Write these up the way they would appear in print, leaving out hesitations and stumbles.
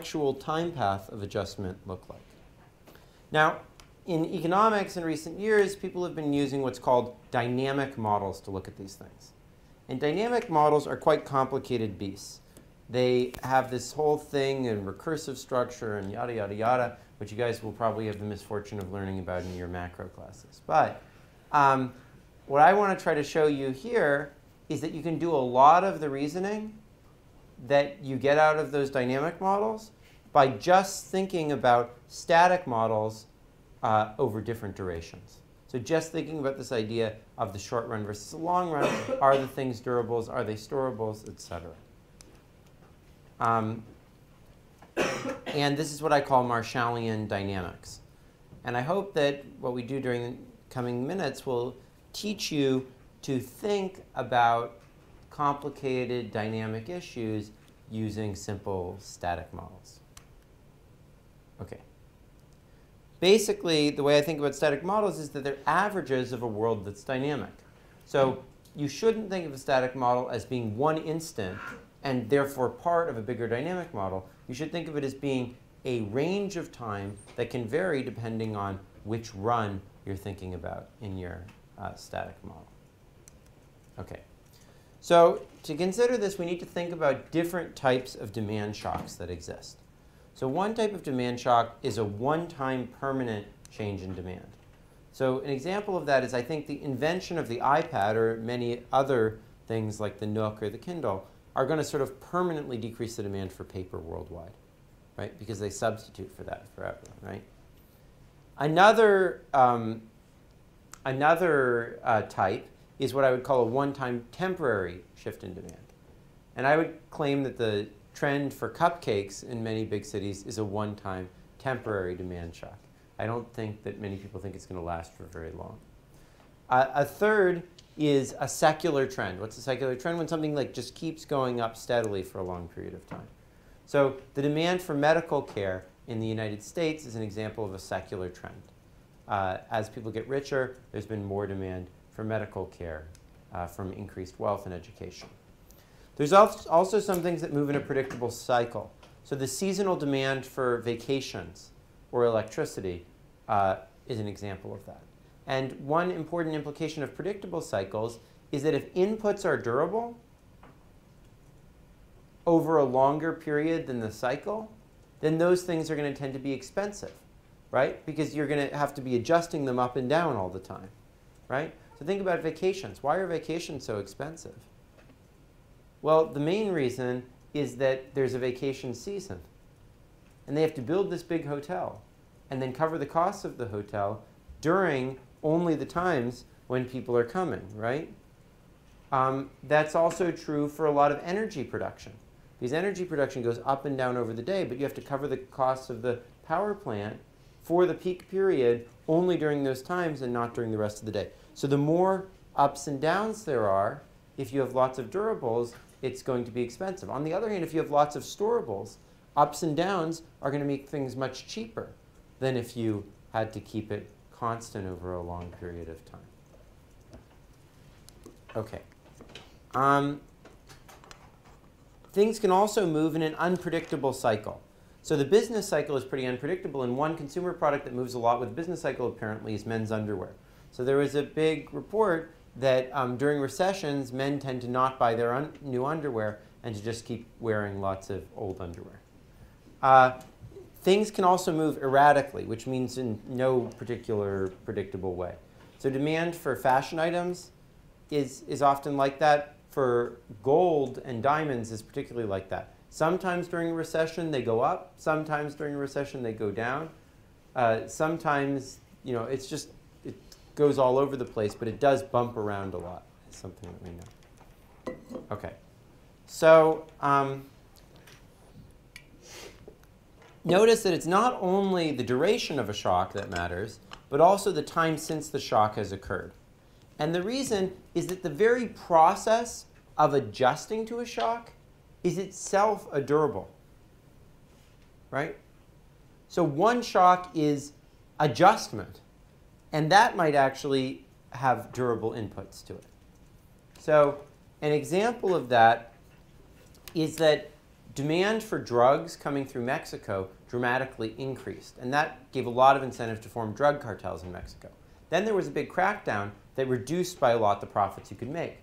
actual time path of adjustment look like? Now, in economics in recent years, people have been using what's called dynamic models to look at these things. And dynamic models are quite complicated beasts. They have this whole thing in recursive structure and yada, yada, yada, which you guys will probably have the misfortune of learning about in your macro classes. But what I want to try to show you here is that you can do a lot of the reasoning that you get out of those dynamic models by just thinking about static models over different durations. So just thinking about this idea of the short run versus the long run, are the things durables, are they storables, etc. And this is what I call Marshallian dynamics. And I hope that what we do during the coming minutes will teach you to think about complicated dynamic issues using simple static models. Okay. Basically, the way I think about static models is that they're averages of a world that's dynamic. So you shouldn't think of a static model as being one instant and therefore part of a bigger dynamic model. You should think of it as being a range of time that can vary depending on which run you're thinking about in your static model. Okay. So to consider this, we need to think about different types of demand shocks that exist. So one type of demand shock is a one-time permanent change in demand. So an example of that is, I think, the invention of the iPad or many other things like the Nook or the Kindle are going to sort of permanently decrease the demand for paper worldwide, right? Because they substitute for that forever, right? Another type is what I would call a one-time temporary shift in demand. And I would claim that the trend for cupcakes in many big cities is a one-time temporary demand shock. I don't think that many people think it's going to last for very long. A third is a secular trend. What's a secular trend? When something like just keeps going up steadily for a long period of time. So the demand for medical care in the United States is an example of a secular trend. As people get richer, there's been more demand for medical care from increased wealth and education. There's also some things that move in a predictable cycle. So the seasonal demand for vacations or electricity is an example of that. And one important implication of predictable cycles is that if inputs are durable over a longer period than the cycle, then those things are going to tend to be expensive, right? Because you're going to have to be adjusting them up and down all the time, right? So think about vacations. Why are vacations so expensive? Well, the main reason is that there's a vacation season. And they have to build this big hotel and then cover the costs of the hotel during only the times when people are coming, right? That's also true for a lot of energy production. Because energy production goes up and down over the day, but you have to cover the costs of the power plant for the peak period only during those times and not during the rest of the day. So the more ups and downs there are, if you have lots of durables, it's going to be expensive. On the other hand, if you have lots of storables, ups and downs are going to make things much cheaper than if you had to keep it constant over a long period of time. Okay. Things can also move in an unpredictable cycle. So the business cycle is pretty unpredictable, and one consumer product that moves a lot with the business cycle apparently is men's underwear. So there was a big report that during recessions, men tend to not buy their new underwear and to just keep wearing lots of old underwear. Things can also move erratically, which means in no particular predictable way. So demand for fashion items is often like that. For gold and diamonds is particularly like that. Sometimes during a recession they go up. Sometimes during a recession they go down. Sometimes, you know, it's just, it goes all over the place, but it does bump around a lot. It's something that we know. Okay. So notice that it's not only the duration of a shock that matters, but also the time since the shock has occurred. And the reason is that the very process of adjusting to a shock is itself a durable, right? So one shock is adjustment, and that might actually have durable inputs to it. So an example of that is that demand for drugs coming through Mexico dramatically increased. And that gave a lot of incentive to form drug cartels in Mexico. Then there was a big crackdown that reduced by a lot the profits you could make.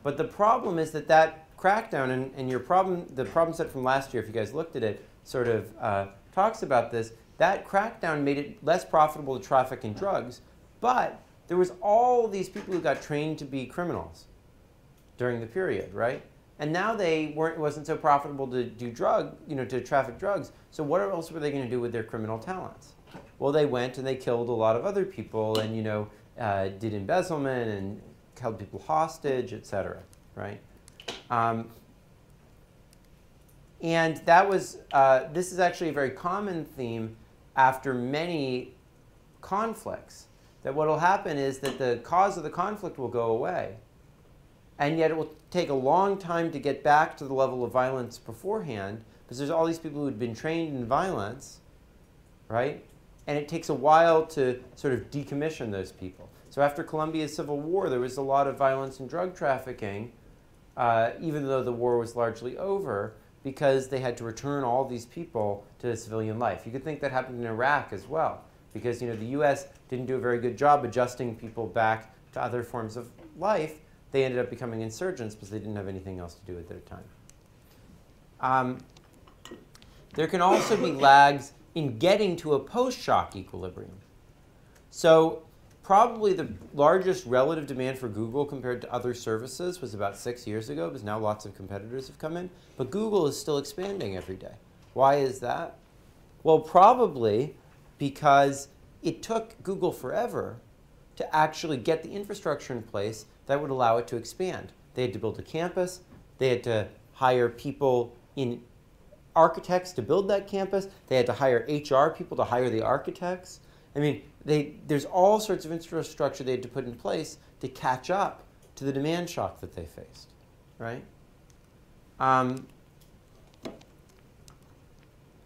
But the problem is that that crackdown, and the problem set from last year, if you guys looked at it, sort of talks about this, that crackdown made it less profitable to traffic in drugs, but there was all these people who got trained to be criminals during the period, right? And now it wasn't so profitable to do to traffic drugs. So what else were they going to do with their criminal talents? Well, they went and they killed a lot of other people, and did embezzlement and held people hostage, etc. Right? And that was this is actually a very common theme after many conflicts. That what will happen is that the cause of the conflict will go away, and yet it will take a long time to get back to the level of violence beforehand, because there's all these people who had been trained in violence, right? And it takes a while to sort of decommission those people. So after Colombia's civil war, there was a lot of violence and drug trafficking, even though the war was largely over, because they had to return all these people to civilian life. You could think that happened in Iraq as well, because the U.S. didn't do a very good job adjusting people back to other forms of life. They ended up becoming insurgents because they didn't have anything else to do at their time. There can also be lags in getting to a post-shock equilibrium. So probably the largest relative demand for Google compared to other services was about 6 years ago, because now lots of competitors have come in. But Google is still expanding every day. Why is that? Well, probably because it took Google forever to actually get the infrastructure in place that would allow it to expand. They had to build a campus. They had to hire people architects to build that campus. They had to hire HR people to hire the architects. I mean, there's all sorts of infrastructure they had to put in place to catch up to the demand shock that they faced, right?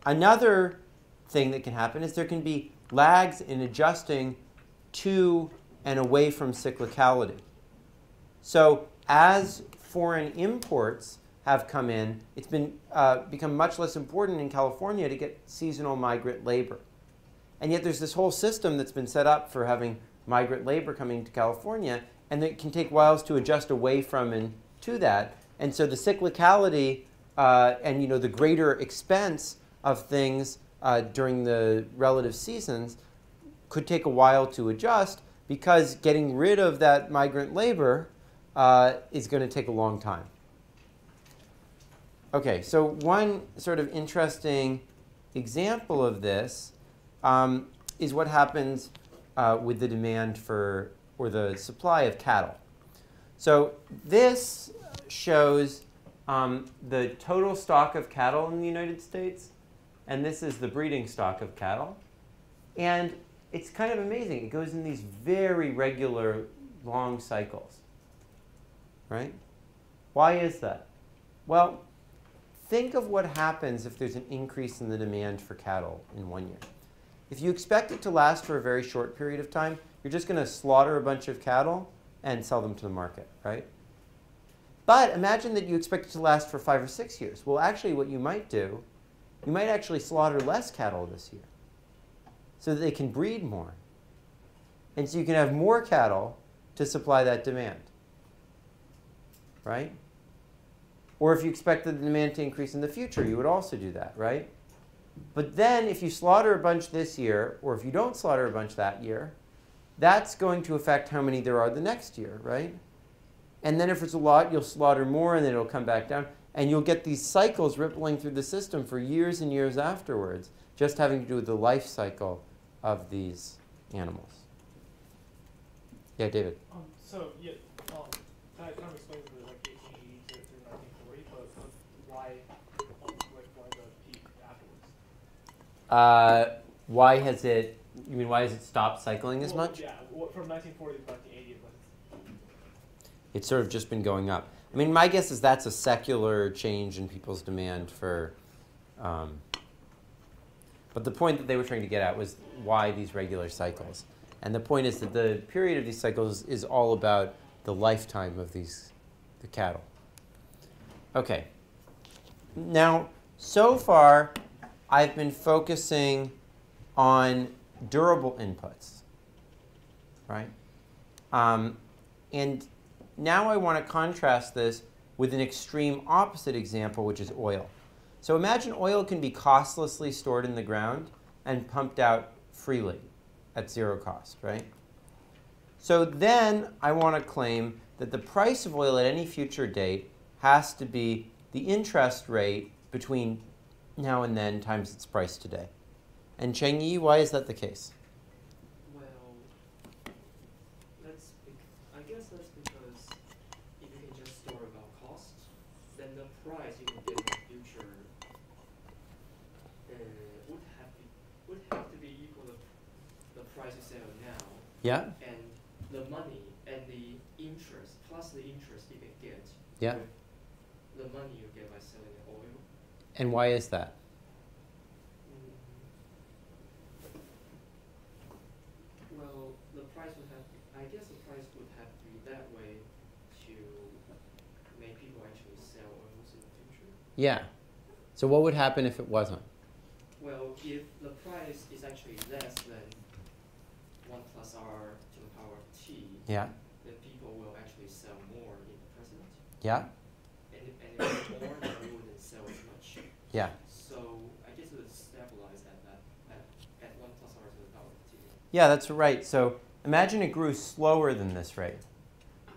Another thing that can happen is there can be lags in adjusting to and away from cyclicality. So as foreign imports have come in, it's become much less important in California to get seasonal migrant labor. And yet there's this whole system that's been set up for having migrant labor coming to California, and it can take whiles to adjust away from and to that. And so the cyclicality and the greater expense of things during the relative seasons could take a while to adjust, because getting rid of that migrant labor is going to take a long time. Okay, so one sort of interesting example of this is what happens with the demand for, or the supply of cattle. So this shows the total stock of cattle in the United States, and this is the breeding stock of cattle. And it's kind of amazing. It goes in these very regular, long cycles, right? Why is that? Well, think of what happens if there's an increase in the demand for cattle in 1 year. If you expect it to last for a very short period of time, you're just going to slaughter a bunch of cattle and sell them to the market, right? But imagine that you expect it to last for 5 or 6 years. Well, actually, what you might do, you might actually slaughter less cattle this year so that they can breed more. And so you can have more cattle to supply that demand, right? Or if you expect the demand to increase in the future, you would also do that, right? But then if you slaughter a bunch this year, or if you don't slaughter a bunch that year, that's going to affect how many there are the next year, right? And then if it's a lot, you'll slaughter more, and then it'll come back down. And you'll get these cycles rippling through the system for years and years afterwards, just having to do with the life cycle of these animals. Yeah, David? That kind of explains the 1880 to 1940, but why the peak afterwards? Why has it, you mean why has it stopped cycling as much? Yeah, from 1940 to 1980 it was. It's sort of just been going up. I mean, my guess is that's a secular change in people's demand for, but the point that they were trying to get at was why these regular cycles. And the point is that the period of these cycles is all about the lifetime of the cattle. Okay. Now, so far, I've been focusing on durable inputs, right? And now I want to contrast this with an extreme opposite example, which is oil. So imagine oil can be costlessly stored in the ground and pumped out freely at zero cost, right? So then I want to claim that the price of oil at any future date has to be the interest rate between now and then times its price today. And Cheng-Yi, why is that the case? Well, I guess that's because if you can just store about cost, then the price you can get in the future would have to be equal to the price you sell now. Yeah. And the money and the interest plus the interest you can get. Yeah. With the money you get by selling the oil. And why is that? Well, the price would have. I guess the price would have to be that way to make people actually sell oils in the future. Yeah. So what would happen if it wasn't? Well, if the price is actually less than 1 plus r to the power of t, Yeah. then people will actually sell more in the present. Yeah. And if it's more, then we wouldn't sell as much. Yeah. So I guess it would stabilize at 1 plus r to the power of t. Yeah, that's right. So imagine it grew slower than this rate.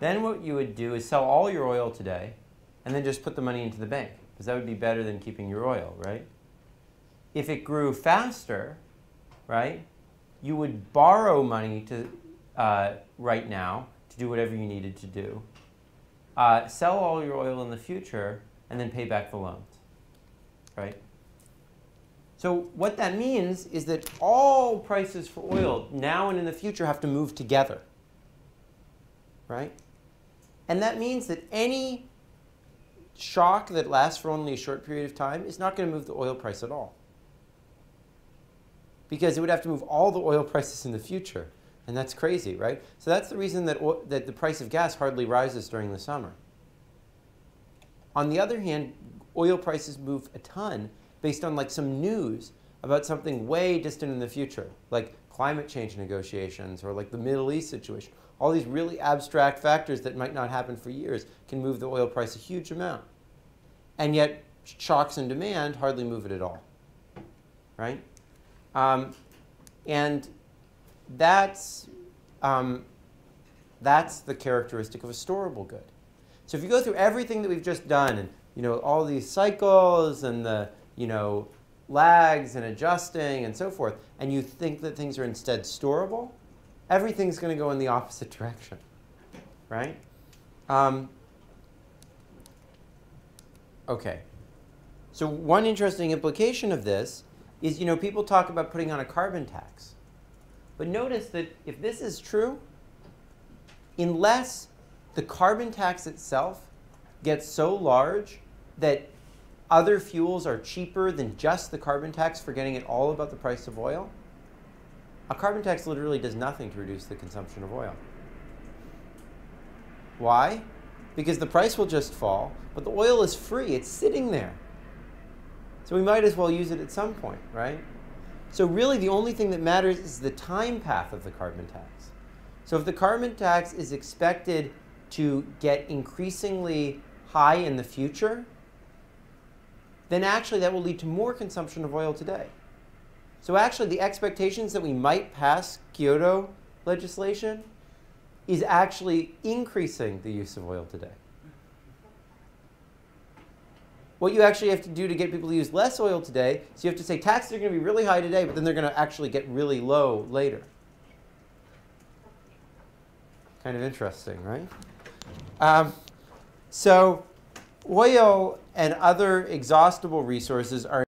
Then what you would do is sell all your oil today and then just put the money into the bank, because that would be better than keeping your oil, right? If it grew faster, right, you would borrow money to right now to do whatever you needed to do, sell all your oil in the future, and then pay back the loans, right? So what that means is that all prices for oil now and in the future have to move together, right? And that means that any shock that lasts for only a short period of time is not going to move the oil price at all, because it would have to move all the oil prices in the future. And that's crazy, right? So that's the reason that, that the price of gas hardly rises during the summer. On the other hand, oil prices move a ton based on like some news about something way distant in the future, like climate change negotiations or like the Middle East situation. All these really abstract factors that might not happen for years can move the oil price a huge amount. And yet shocks in demand hardly move it at all, right? And that's the characteristic of a storable good. So if you go through everything that we've just done, and all these cycles and the lags and adjusting and so forth, and you think that things are instead storable, everything's going to go in the opposite direction, right? Okay. So one interesting implication of this is, people talk about putting on a carbon tax. But notice that if this is true, unless the carbon tax itself gets so large that other fuels are cheaper than just the carbon tax, forgetting it all about the price of oil, a carbon tax literally does nothing to reduce the consumption of oil. Why? Because the price will just fall, but the oil is free. It's sitting there. So we might as well use it at some point, right? So really the only thing that matters is the time path of the carbon tax. So if the carbon tax is expected to get increasingly high in the future, then actually that will lead to more consumption of oil today. So actually the expectations that we might pass Kyoto legislation is actually increasing the use of oil today. What you actually have to do to get people to use less oil today, so you have to say taxes are going to be really high today, but then they're going to actually get really low later. Kind of interesting, right? So oil and other exhaustible resources are